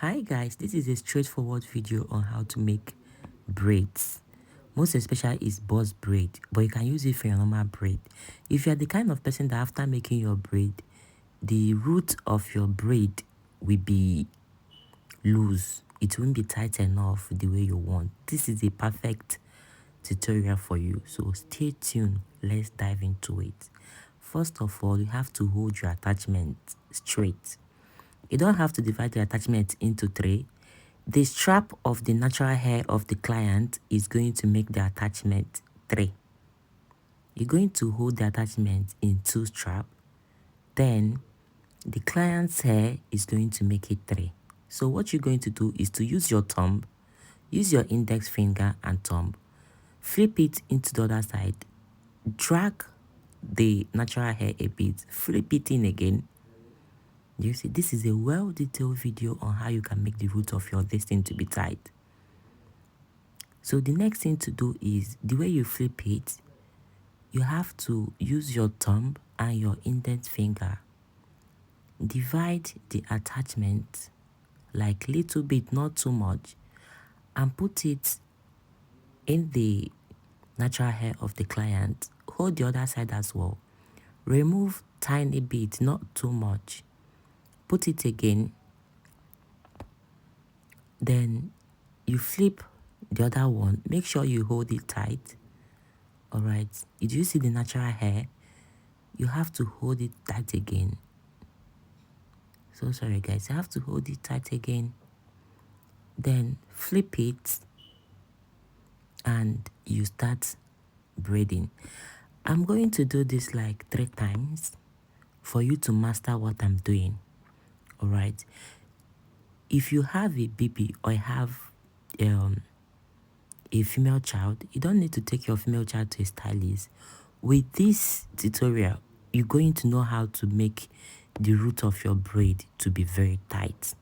Hi guys, this is a straightforward video on how to make braids. Most especially is boss braid, but you can use it for your normal braid. If you're the kind of person that after making your braid, the root of your braid will be loose. It won't be tight enough the way you want. This is a perfect tutorial for you. So stay tuned. Let's dive into it. First of all, you have to hold your attachment straight. You don't have to divide the attachment into three. The strap of the natural hair of the client is going to make the attachment three. You're going to hold the attachment in two straps. Then the client's hair is going to make it three. So what you're going to do is to use your thumb, use your index finger and thumb, flip it into the other side, drag the natural hair a bit, flip it in again. You see, this is a well-detailed video on how you can make the root of your this thing to be tight. So the next thing to do is, the way you flip it, you have to use your thumb and your index finger. Divide the attachment like little bit, not too much, and put it in the natural hair of the client. Hold the other side as well. Remove tiny bit, not too much. Put it again. Then you flip the other one. Make sure you hold it tight. All right. If you see the natural hair, you have to hold it tight again. So sorry guys, you have to hold it tight again. Then flip it and you start braiding. I'm going to do this like 3 times for you to master what I'm doing. All right. If you have a baby or have a female child, you don't need to take your female child to a stylist. With this tutorial, you're going to know how to make the root of your braid to be very tight.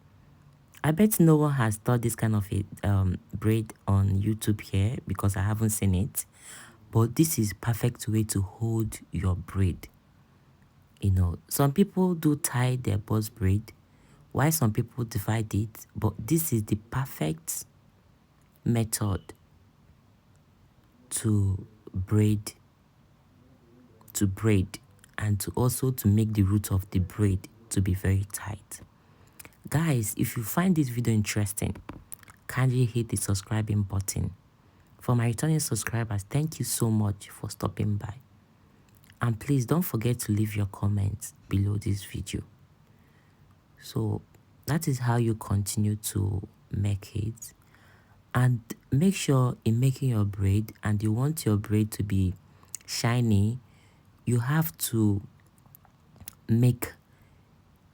I bet no one has taught this kind of a braid on YouTube here because I haven't seen it. But this is perfect way to hold your braid. You know, some people do tie their boss braid, while some people divide it. But this is the perfect method to braid and to also to make the root of the braid to be very tight. Guys, if you find this video interesting, kindly hit the subscribing button. For my returning subscribers, thank you so much for stopping by. And please don't forget to leave your comments below this video. So that is how you continue to make it. And make sure in making your braid, and you want your braid to be shiny, you have to make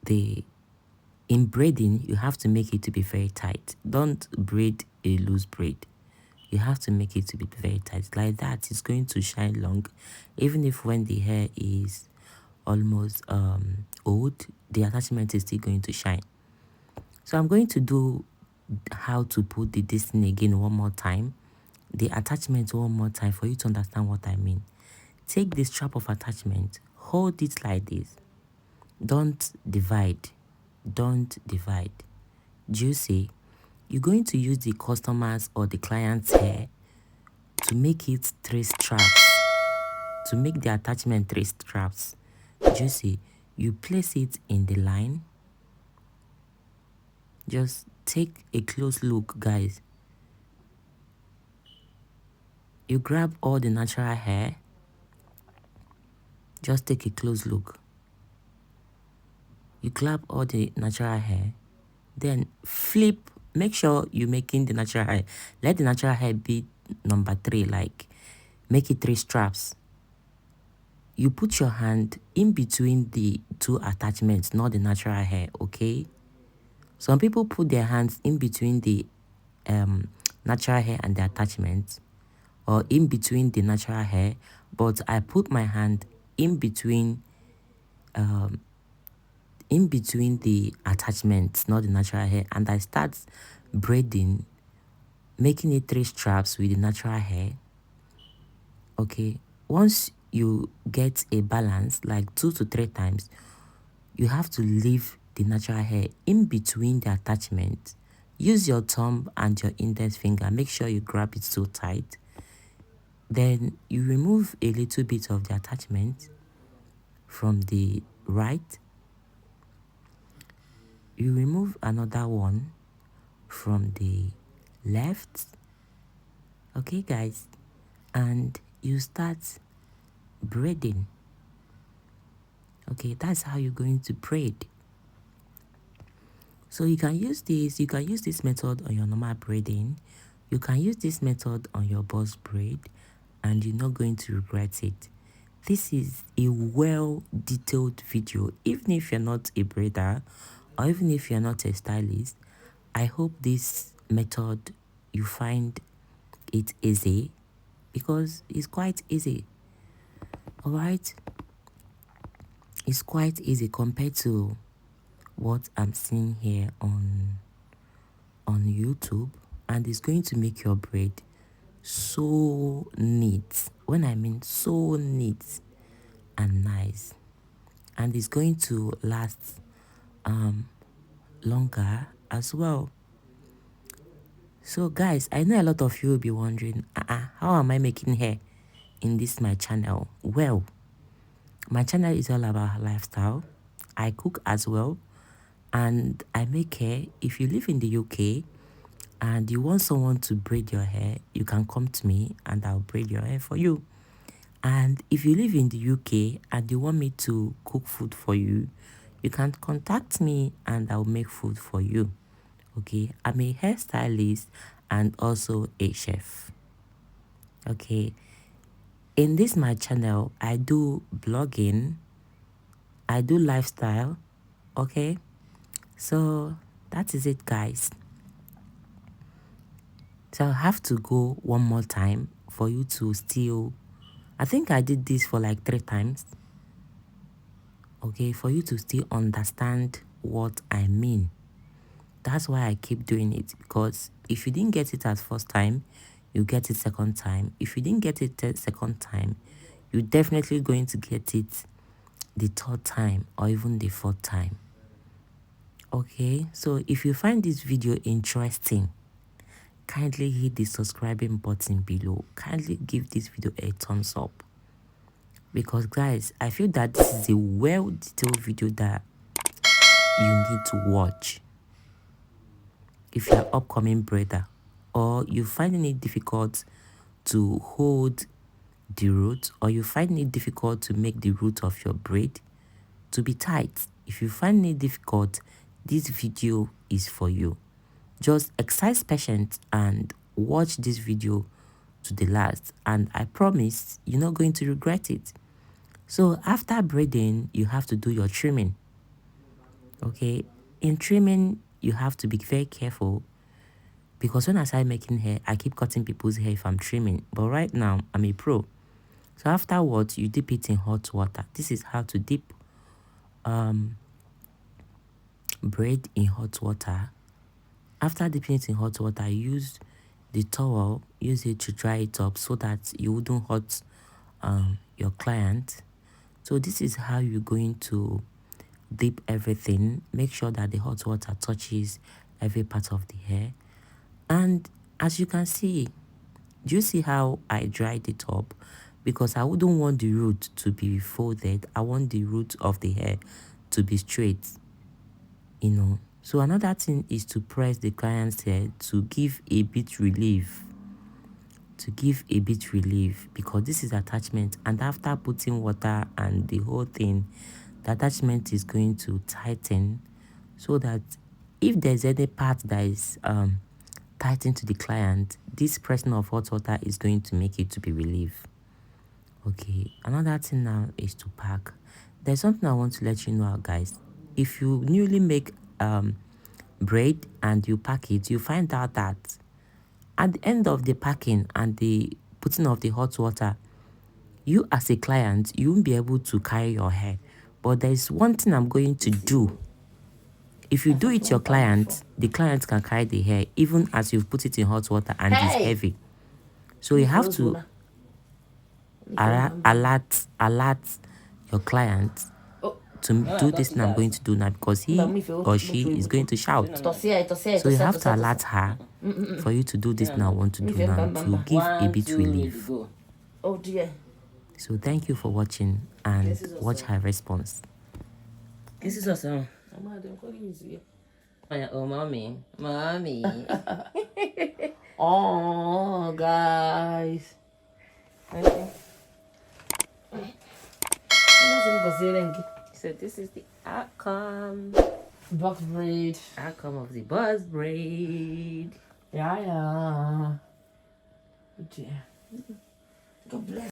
in braiding, you have to make it to be very tight. Don't braid a loose braid. You have to make it to be very tight. Like that, it's going to shine long. Even if when the hair is almost old, the attachment is still going to shine. So I'm going to do how to put the this thing again one more time. The attachment one more time for you to understand what I mean. Take the strap of attachment, hold it like this. Don't divide. Don't divide. Do you see? You're going to use the customer's or the client's hair to make it 3 straps. To make the attachment 3 straps. Do you see? You place it in the line. Just take a close look, guys. You grab all the natural hair. Just take a close look. You grab all the natural hair. Then flip. Make sure you're making the natural hair. Let the natural hair be number 3, like make it 3 straps. You put your hand in between the 2 attachments, not the natural hair, okay? Some people put their hands in between the natural hair and the attachment, or in between the natural hair, but I put my hand in between the attachments, not the natural hair, and I start braiding, making it 3 straps with the natural hair. Okay, once you get a balance, like 2 to 3 times, you have to leave the natural hair in between the attachment. Use your thumb and your index finger. Make sure you grab it so tight. Then you remove a little bit of the attachment from the right. You remove another one from the left. Okay, guys. And you start braiding. Okay, that's how you're going to braid. So you can use this method on your normal braiding. You can use this method on your boss braid, and you're not going to regret it. This is a well detailed video. Even if you're not a braider, or even if you're not a stylist, I hope this method you find it easy, because it's quite easy. All right, it's quite easy compared to what I'm seeing here on YouTube, and it's going to make your braid so neat. When I mean so neat and nice, and it's going to last longer as well. So guys, I know a lot of you will be wondering, how am I making hair in this my channel? Well, my channel is all about lifestyle. I cook as well, and I make hair. If you live in the UK and you want someone to braid your hair, you can come to me and I'll braid your hair for you. And if you live in the UK and you want me to cook food for you, you can contact me and I'll make food for you. Okay, I'm a hairstylist and also a chef. Okay, in this my channel, I do blogging, I do lifestyle. Okay, so that is it, guys. So I'll have to go one more time for you to still, I think I did this for like 3 times. Okay, for you to still understand what I mean. That's why I keep doing it, because if you didn't get it at first time, you get it second time. If you didn't get it second time, you're definitely going to get it the 3rd time or even the 4th time. Okay, so if you find this video interesting, kindly hit the subscribing button below. Kindly give this video a thumbs up, because guys, I feel that this is a well detailed video that you need to watch. If you're an upcoming braider, or you finding it difficult to hold the root, or you finding it difficult to make the root of your braid to be tight, if you find it difficult, this video is for you. Just exercise patience and watch this video to the last, and I promise you're not going to regret it. So after braiding, you have to do your trimming. Okay, in trimming, you have to be very careful, because when I start making hair, I keep cutting people's hair if I'm trimming. But right now, I'm a pro. So afterwards, you dip it in hot water. This is how to dip braid in hot water. After dipping it in hot water, use the towel, use it to dry it up so that you wouldn't hurt your client. So this is how you're going to dip everything. Make sure that the hot water touches every part of the hair. And as you can see, do you see how I dried it up? Because I wouldn't want the root to be folded. I want the root of the hair to be straight, you know. So another thing is to press the client's hair to give a bit relief. Because this is attachment, and after putting water and the whole thing, the attachment is going to tighten, so that if there's any part that is tightened to the client, this pressing of hot water is going to make it to be relief. Okay, another thing now is to pack. There's something I want to let you know, guys. If you newly make braid and you pack it, you find out that at the end of the packing and the putting of the hot water, you as a client, you won't be able to carry your hair. But there's one thing I'm going to do. If you do it your client, the client can carry the hair even as you've put it in hot water and it's heavy. So you have to alert your client to do this now I'm going to do now, because he or she is going to shout. So you have to alert her for you to do this now I want to do now, to give a bit relief. Oh dear. So thank you for watching, and watch her response. This is awesome. Oh, mommy. Oh, guys. So this is the outcome. Box braid. Outcome of the buzz braid. Yeah. Oh dear. God bless.